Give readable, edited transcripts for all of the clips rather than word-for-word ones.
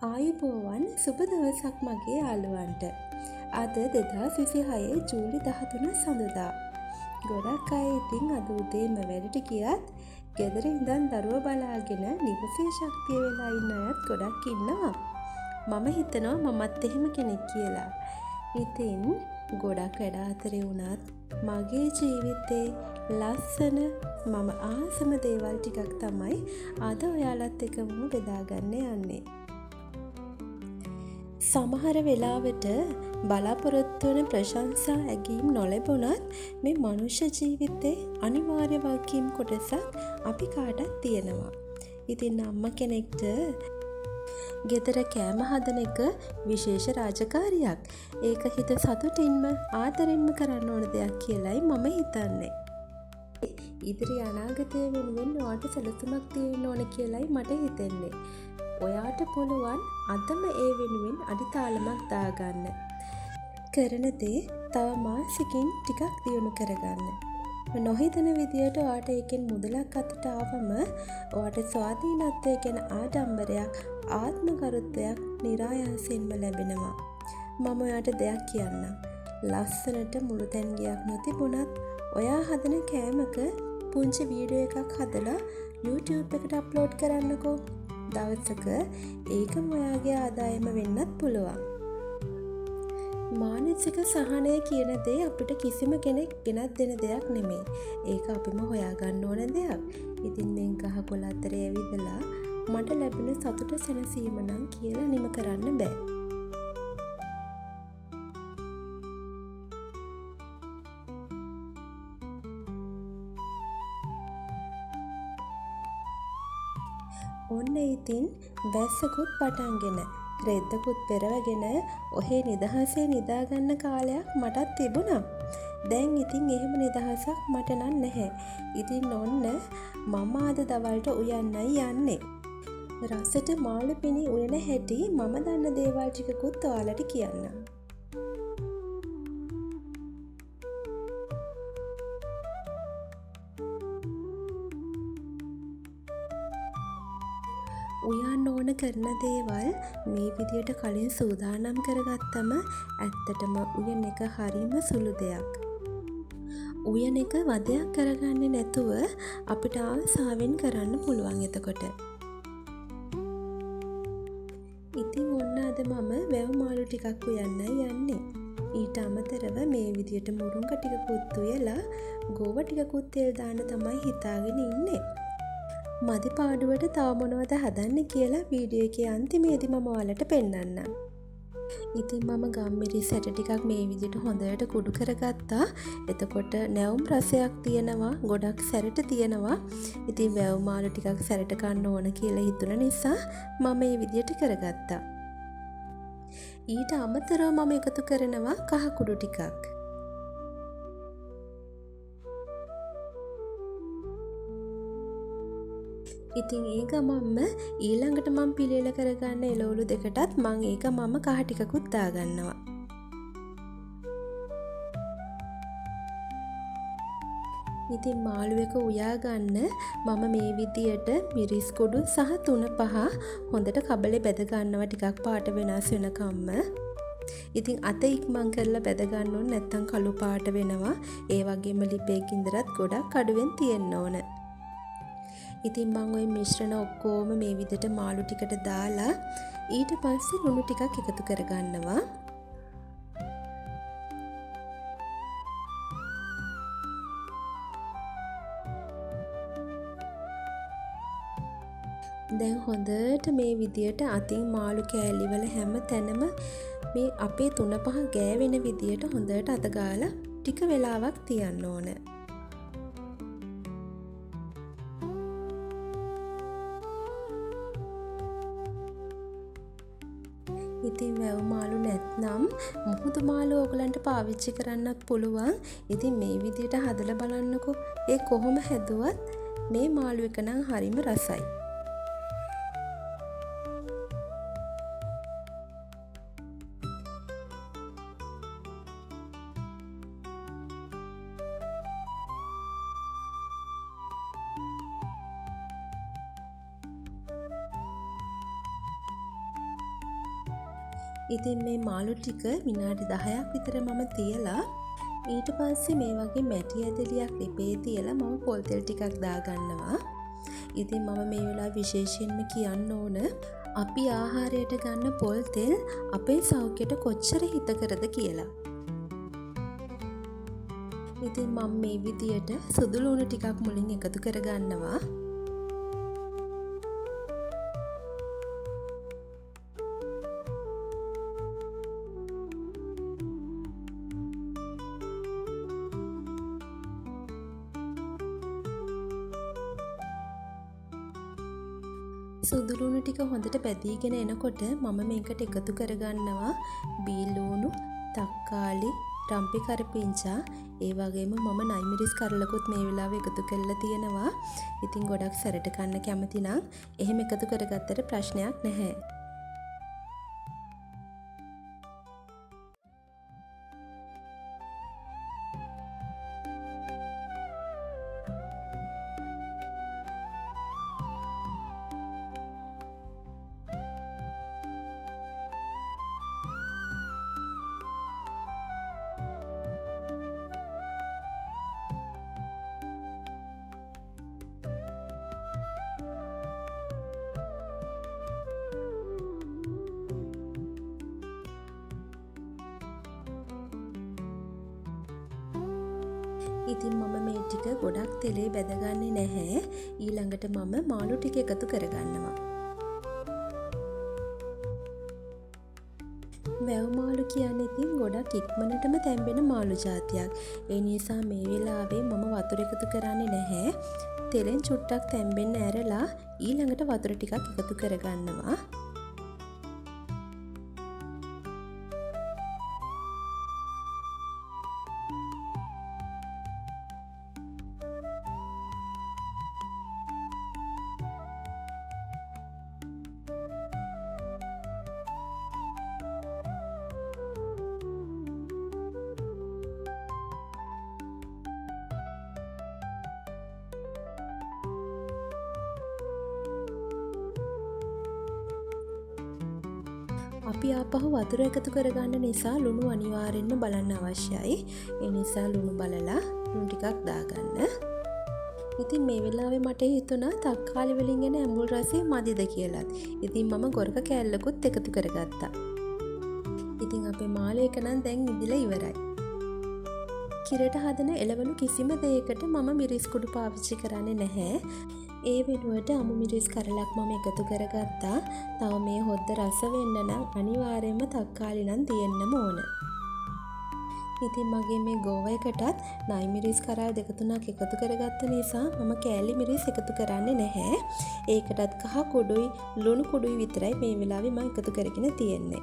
ආයුබෝවන් සුබ දවසක් මගේ යාළුවන්ට. අද 2026 ජූලි 13 සඳුදා. ගොඩක් අය ඉතින් අද උදේම වැඩට ගියත් ගෙදර ඉඳන් දරුවෝ බලාගෙන නිවසේ ශක්තිය වෙලා ඉන්න අයත් ගොඩක් ඉන්නවා. මම හිතනවා මමත් එහෙම කෙනෙක් කියලා. ඉතින් ගොඩක් වැඩ අතරේ වුණත් මගේ ජීවිතේ ලස්සන මම ආසම දේවල් ටිකක් තමයි අද ඔයාලත් එක්කම බෙදාගන්න යන්නේ. සමහර වෙලාවට බලාපොරොත්තු වන ප්‍රශංසා ඇගීම් නොලැබුණත් මේ මනුෂ්‍ය ජීවිතේ අනිවාර්ය වගකීම් කොටසක් අපි කාටත් තියෙනවා. ඉතින් අම්මා කෙනෙක්ට ගෙදර කෑම හදන එක විශේෂ රාජකාරියක්. ඒක හිත සතුටින්ම ආදරෙන්ම කරන්න ඕන දෙයක් කියලයි මම හිතන්නේ. ඉදිරි අනාගතය වෙනුවෙන් ඔයාට සැලසුමක් තියෙන්න ඕන කියලයි මට හිතෙන්නේ. ඔයාට පුළුවන් අදම ඒ වෙනුවෙන් අඩිතාලමක් දාගන්න. කරන දේ තව මාසෙකින් ටිකක් දියුණු කරගන්න. නොහිතන විදියට ඔයාට ඒකෙන් මුදලක් අතට ආවම ඔයාට ස්වාධීනත්වය ගැන ආඩම්බරයක් ආත්මගරුත්වයක් නිරායාසයෙන්ම ලැබෙනවා. මම ඔයාට දෙයක් කියන්නම්. ලස්සනට මුළු තැන්ගයක් නොතිබුණත් ඔයා හදන කෑමක පුංචි වීඩියෝ එකක් හදලා YouTube එකට අප්ලෝඩ් කරන්නකෝ. දවසක ඒකම ඔයාගේ ආදායම වෙන්නත් පුළුවන්. මානසික සහනය කියන දේ අපිට කිසිම කෙනෙක් ගෙනත් දෙන දෙයක් නෙමෙයි. ඒක අපිම හොයාගන්න ඕන දෙයක්. ඉතින් මේ ගහකොළ අතරේ ඇවිදලා මට ලැබෙන සතුට සැනසීම නම් කියලා නිම කරන්න බෑ. ඔන්න ඉතින් වැස්සකුත් පටන්ගෙන රෙද්දකුත් පෙරවගෙන ඔහේ නිදහසේ නිදාගන්න කාලයක් මටත් තිබුණා. දැන් ඉතින් එහෙම නිදහසක් මට නම් නැහැ. ඉතින් ඔන්න මම අද දවල්ට උයන්නයි යන්නේ. රසට මාළු පිණි උයන හැටි මම දන්න දේවල් ටිකකුත් ඔයාලට කියන්නම්. උයන්න ඕන කරන දේවල් මේ විදියට කලින් සූදානම් කරගත්තම ඇත්තටම උයන එක හරිම සුළු දෙයක්. උයන එක වදයක් කරගන්නේ නැතුව අපිට ආසාවෙන් කරන්න පුළුවන් එතකොට. ඉතින් ඔන්න අද මම වැව් මාළු ටිකක් උයන්නයි යන්නේ. ඊට අමතරව මේ විදියට මුරුංග ටිකකුත් උයලා ගෝව ටිකකුත් තෙල් දාන්න තමයි හිතාගෙන ඉන්නේ. මදි පාඩුවට තව මොනවද හදන්න කියලා වීඩියෝ එකේ අන්තිමේදී මම ඔයාලට පෙන්නන්නම්. ඉතින් මම ගම්මිරිස් ඇට ටිකක් මේ විදිහට හොඳට කුඩු කරගත්තා. එතකොට නැවුම් රසයක් තියෙනවා, ගොඩක් සැරට තියෙනවා. ඉතින් වැව් මාළු ටිකක් සැරට කන්න ඕන කියලා හිතුන නිසා මම මේ විදිහට කරගත්තා. ඊට අමතරව මම එකතු කරනවා කහ කුඩු ටිකක්. ඉතින් ඒ ගමන්ම ඊළඟට මම පිළියෙල කරගන්න එළවලු දෙකටත් මම කහ ටිකකුත් දාගන්නවා. ඉතින් මාළු එක උයා ගන්න මම මේ විදියට මිරිස් කුඩු සහ 3-5 හොඳට කබලේ බැද ගන්නවා ටිකක් පාට වෙනස් වෙනකම්ම. ඉතින් අත ඉක්මන් කරලා බැද ගන්න ඕන නැත්නම් කළු පාට වෙනවා. ඒ වගේම ලිපේ ගින්දරත් ගොඩක් අඩුවෙන් තියෙන්න ඕන. ඉතින් මම ওই මිශ්‍රණ ඔක්කොම මේ විදිහට මාළු ටිකට දාලා ඊට පස්සේ ලුණු ටිකක් එකතු කරගන්නවා. දැන් හොඳට මේ විදිහට අතින් මාළු කෑලි වල හැම තැනම මේ අපේ 3-5 ගෑවෙන විදිහට හොඳට අත ගාලා ටික වෙලාවක් තියන්න ඕන. ඉතින් වැව් මාළු නැත්නම් මුහුදු මාළු ඕගලන්ට පාවිච්චි කරන්නත් පුළුවන්. ඉතින් මේ විදිහට හදලා බලන්නකෝ. ඒ කොහොම හැදුවත් මේ මාළු එක නම් හරිම රසයි. ඉතින් මේ මාළු ටික විනාඩි 10ක් විතර මම තියලා ඊට පස්සේ මේ වගේ මැටි ඇදලියක් ලිපේ තියලා මම පොල් තෙල් ටිකක් දාගන්නවා. ඉතින් මම මේ වෙලාව විශේෂයෙන්ම කියන්න ඕන අපි ආහාරයට ගන්න පොල් තෙල් අපේ සෞඛ්‍යයට කොච්චර හිතකරද කියලා. ඉතින් මම මේ විදියට සුදු ලුණු ටිකක් මුලින් එකතු කරගන්නවා. සුදුලුණු ටික හොඳට පැදීගෙන එනකොට මම මේකට එකතු කරගන්නවා බීලුණු, තක්කාලි, රම්පි කරපිංචා, ඒ වගේම මම නයිමිරිස් කරලකුත් මේ වෙලාවේ එකතු කරලා තියෙනවා. ඉතින් ගොඩක් සැරට කන්න කැමති නම් එහෙම එකතු කරගත්තට ප්‍රශ්නයක් නැහැ. ඉතින් මම මේ ටික ගොඩක් තෙලේ බැදගන්නේ නැහැ. ඊළඟට මම මාළු ටික එකතු කරගන්නවා. වැව් මාළු කියන්නේ ඉතින් ගොඩක් ඉක්මනටම තැම්බෙන මාළු జాතියක්. ඒ නිසා මේ වෙලාවේ මම වතුර එකතු කරන්නේ නැහැ. තෙලෙන් චුට්ටක් තැම්බෙන්න ඇරලා ඊළඟට වතුර ටිකක් එකතු කරගන්නවා. අපි ආපහු වතුර එකතු කරගන්න නිසා ලුණු අනිවාර්යෙන්ම බලන්න අවශ්‍යයි. ඒ නිසා ලුණු බලලා ලුණු ටිකක් දාගන්න. ඉතින් මේ වෙලාවේ මට හිතුණා තක්කාලි වලින් එන ඇඹුල් රසය මදිද කියලාත්. ඉතින් මම ගොරක කෑල්ලකුත් එකතු කරගත්තා. ඉතින් අපේ මාළු එක නම් දැන් ඉදිලා ඉවරයි. කිරට හදන එළවලු කිසිම දෙයකට මම මිරිස් කුඩු පාවිච්චි කරන්නේ නැහැ. ඒ වෙනුවට අමු මිරිස් කරලක් මම එකතු කරගත්තා. තව මේ හොද්ද රස වෙන්න නම් අනිවාර්යයෙන්ම තක්කාලි නම් තියෙන්නම ඕන. ඉතින් මගේ මේ ගෝව එකටත් නයි මිරිස් කරල් දෙක තුනක් එකතු කරගත්ත නිසා මම කෑලි මිරිස් එකතු කරන්නේ නැහැ. ඒකටත් කහ කුඩුයි ලුණු කුඩුයි විතරයි මේ වෙලාවේ මම එකතු කරගෙන තියෙන්නේ.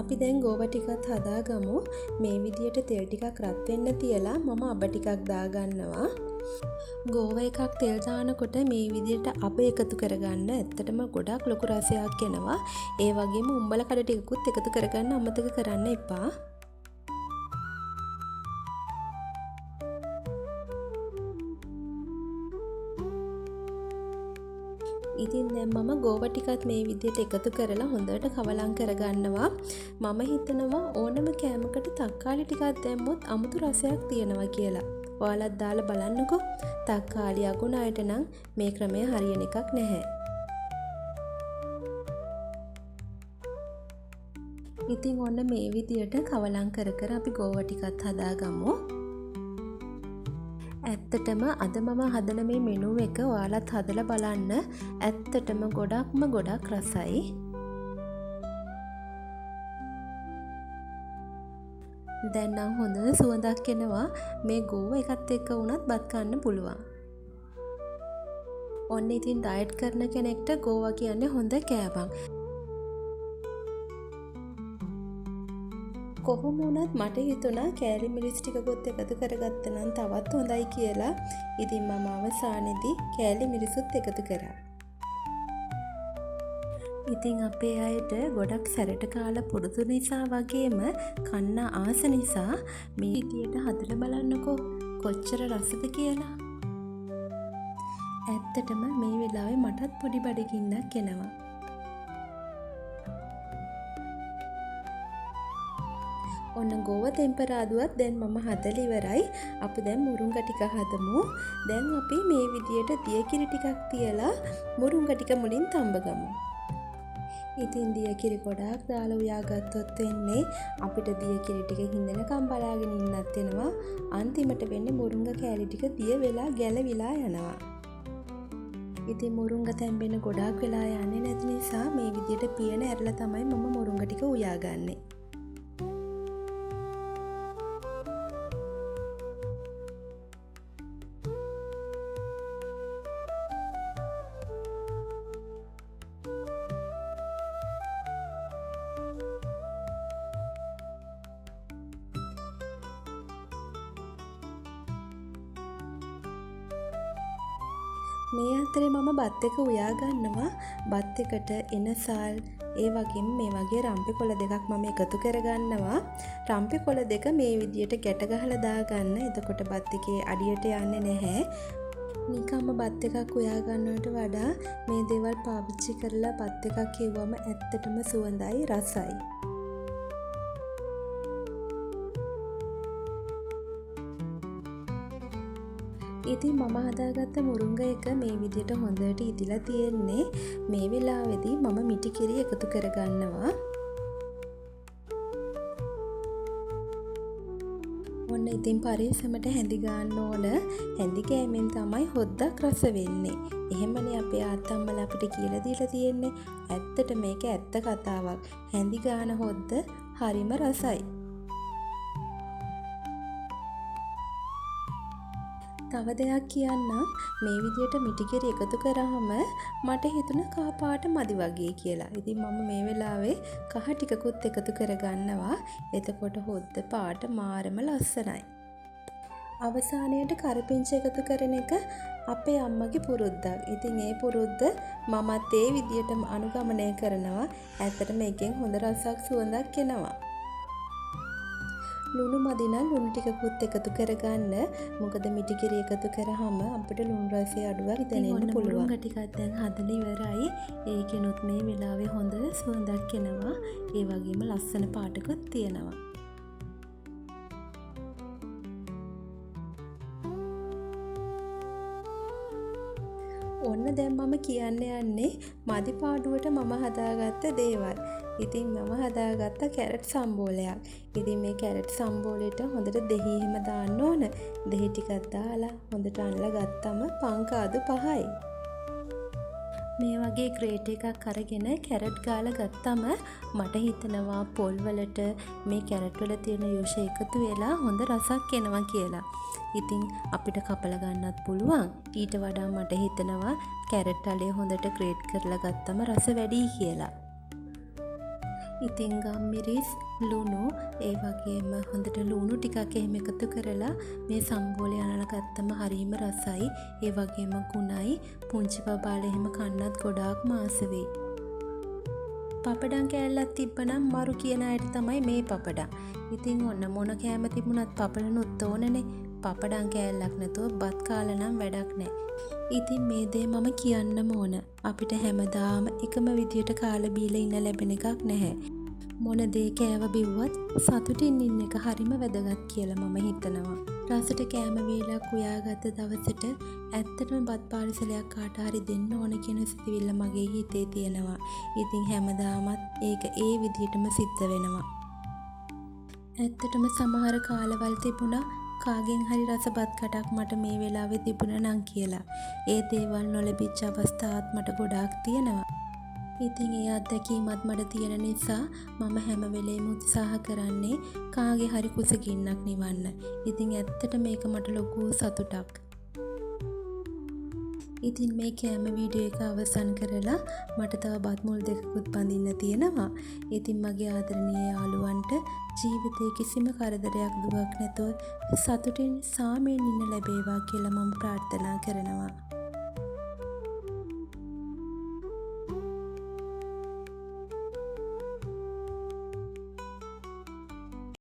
අපි දැන් ගෝව ටිකත් හදාගමු. මේ විදියට තෙල් ටිකක් රත් වෙන්න තියලා මම අබ ටිකක් දාගන්නවා. ගෝව එකක් තෙල් දානකොට මේ විදියට අබ එකතු කරගන්න ඇත්තටම ගොඩක් ලොකු රසයක් එනවා. ඒ වගේම උම්බල කඩ ටිකකුත් එකතු කරගන්න අමතක කරන්න එපා. ඉතින් දැන් මම ගෝව ටිකත් මේ විදියට එකතු කරලා හොඳට කවලම් කරගන්නවා. මම හිතනවා ඕනම කෑමකට තක්කාලි ටිකක් දැම්මොත් අමුතු රසයක් තියෙනවා කියලා. ඔයාලත් දාලා බලන්නකෝ. තක්කාලි අගුණ අයට නම් මේ ක්‍රමය හරියන එකක් නැහැ. ඉතින් ඔන්න මේ විදියට කවලම් කර කර අපි ගෝව ටිකත් හදාගමු. ඇත්තටම අද මම හදන මේ මෙනු එක ඔයාලත් හදලා බලන්න. ඇත්තටම ගොඩක් රසයි. දැන් නම් හොඳ සුවඳක් එනවා. මේ ගෝව එකත් එක්ක වුණත් බත් කන්න පුළුවන්. ඔන්න ඉතින් ඩයට් කරන කෙනෙක්ට ගෝවා කියන්නේ හොඳ කෑමක්. කොහොම වුණත් මට හිතුණා කෑලි මිරිස් ටිකකුත් එකතු කරගත්ත නම් තවත් හොඳයි කියලා. ඉතින් මම අවසානයේදී කෑලි මිරිසුත් එකතු කරා. ඉතින් අපේ අයට ගොඩක් සැරට කාලා පුරුදු නිසා වගේම කන්න ආස නිසා මේ විදියට හදලා බලන්නකෝ කොච්චර රසද කියලා. ඇත්තටම මේ වෙලාවේ මටත් පොඩි බඩගින්නක් එනවා. ඔන්න ගෝව තෙම්පරාදුවත් දැන් මම හදලා ඉවරයි. අපි දැන් මුරුංග ටික හදමු. දැන් අපි මේ විදියට දියකිරි ටිකක් තියලා මුරුංග ටික මුලින් තඹගමු. ඉතින් දියකිරි ගොඩාක් දාලා උයාගත්තොත් වෙන්නේ අපිට දියකිරි ටික හිඳනකම් බලාගෙන ඉන්නත් වෙනවා. අන්තිමට වෙන්නේ මුරුංග කෑලි ටික දිය වෙලා ගැලවිලා යනවා. ඉතින් මුරුංග තැම්බෙන ගොඩාක් වෙලා යන්නේ නැති නිසා මේ විදියට පියන ඇරලා තමයි මම මුරුංග ටික උයාගන්නේ. මේ අතරේ මම බත් එක උයා ගන්නවා. බත් එකට එනසල් ඒ වගේම මේ වගේ රම්පෙ කොළ දෙකක් මම එකතු කරගන්නවා. රම්පෙ කොළ දෙක මේ විදියට ගැට ගහලා දාගන්න. එතකොට බත් එකේ අඩියට යන්නේ නැහැ. නිකම්ම බත් එකක් උයා ගන්නවට වඩා මේ දේවල් පාවිච්චි කරලා බත් එකක් කිව්වම ඇත්තටම සුවඳයි රසයි. ඉතින් මම හදාගත්ත මුරුංග එක මේ විදියට හොඳට ඉදිලා තියෙන්නේ. මේ වෙලාවේදී මම මිටි කිරි එකතු කරගන්නවා. ඔන්න ඉතින් පරිස්සමට හැඳි ගන්න ඕන. හැඳි ගෑමෙන් තමයි හොද්දක් රස වෙන්නේ. එහෙමනේ අපේ ආත්තම්මලා අපිට කියලා දීලා තියෙන්නේ. ඇත්තට මේක ඇත්ත කතාවක්. හැඳි ගාන හොද්ද හරිම රසයි. තව දෙයක් කියන්නම්. මේ විදියට මිටිකිරි එකතු කරාම මට හිතුණා කහ පාට මදි වගේ කියලා. ඉතින් මම මේ වෙලාවේ කහ ටිකකුත් එකතු කරගන්නවා. එතකොට හොද්ද පාට මාරම ලස්සනයි. අවසානයේට කරපිංච එකතු කරන එක අපේ අම්මගේ පුරුද්දක්. ඉතින් ඒ පුරුද්ද මමත් ඒ විදියටම අනුගමනය කරනවා. ඇත්තට මේකෙන් හොඳ රසක් සුවඳක් එනවා. ලුණු මදි නම් ලුණු ටිකකුත් එකතු කරගන්න. මොකද මිටිකිරි එකතු කරාම අපිට ලුණු රසය අඩුවක් දැනෙන්න පුළුවන්. මුරුංග ටිකක් දැන් හදලා ඉවරයි. ඒකෙනුත් මේ වෙලාවේ හොඳ සුවඳක් එනවා. ඒ වගේම ලස්සන පාටකුත් තියෙනවා. ඔන්න දැන් මම කියන්න යන්නේ මදි පාඩුවට මම හදාගත්ත දේවල්. ඉතින් මම හදාගත්ත කැරට් සම්බෝලයක්. ඉතින් මේ කැරට් සම්බෝලෙට හොඳට දෙහි එහෙම දාන්න ඕන. දෙහි ටිකක් දාලා හොඳට අනලා ගත්තම පංකාදු 5යි. මේ වගේ ග්‍රේට් එකක් අරගෙන කැරට් ගාලා ගත්තම මට හිතෙනවා පොල් වලට මේ කැරට් වල තියෙන යොෂ එකතු වෙලා හොඳ රසක් එනවා කියලා. ඉතින් අපිට කපලා ගන්නත් පුළුවන්. ඊට වඩා මට හිතෙනවා කැරට් අලේ හොඳට ග්‍රේට් කරලා ගත්තම රස වැඩි කියලා. ඉතින් ගම්මිරිස් ලුණු ඒ වගේම හොඳට ලුණු ටිකක් එහෙම එකතු කරලා මේ සම්බෝලේ අනලා ගත්තම හරිම රසයි. ඒ වගේම කුණයි පුංචි බබාලා එහෙම කන්නත් ගොඩාක් මාස වෙයි. පපඩම් කෑල්ලක් තිබ්බනම් මරු කියන අයට තමයි මේ පපඩම්. ඉතින් ඔන්න මොන කෑම තිබුණත් පපඩනුත් ඕනනේ. පපඩම් කෑල්ලක් නැතුව බත් කාලා නම් වැඩක් නැහැ. ඉතින් මේ දේ මම කියන්නම ඕන. අපිට හැමදාම එකම විදියට කාලා බීලා ඉන්න ලැබෙන එකක් නැහැ. මොන දේ කෑව බිව්වත් සතුටින් ඉන්න එක හරිම වැදගත් කියලා මම හිතනවා. රසට කෑම වේලක් උයාගත්ත දවසට ඇත්තටම බත් පාර්සලයක් කාට හරි දෙන්න ඕන කියන සිතුවිල්ල මගේ හිතේ තියෙනවා. ඉතින් හැමදාමත් ඒක ඒ විදියටම සිද්ධ වෙනවා. ඇත්තටම සමහර කාලවල තිබුණා කාගෙන් හරි රසබත් කටක් මට මේ වෙලාවේ තිබුණා නම් කියලා. ඒ දේවල් නොලැබිච්ච අවස්ථාත් මට ගොඩාක් තියෙනවා. ඉතින් ඒ අත්දැකීමත් මට තියෙන නිසා මම හැම වෙලේම උත්සාහ කරන්නේ කාගේ හරි කුසගින්නක් නිවන්න. ඉතින් ඇත්තට මේක මට ලොකු සතුටක්. ඉතින් මේ කෑම වීඩියෝ එක අවසන් කරලා මට තව බත් මුල් දෙකකුත් බඳින්න තියෙනවා. ඉතින් මගේ ආදරණීය යාළුවන්ට ජීවිතේ කිසිම කරදරයක් දුකක් නැතුව සතුටින් සාමයෙන් ඉන්න ලැබේවා කියලා මම ප්‍රාර්ථනා කරනවා.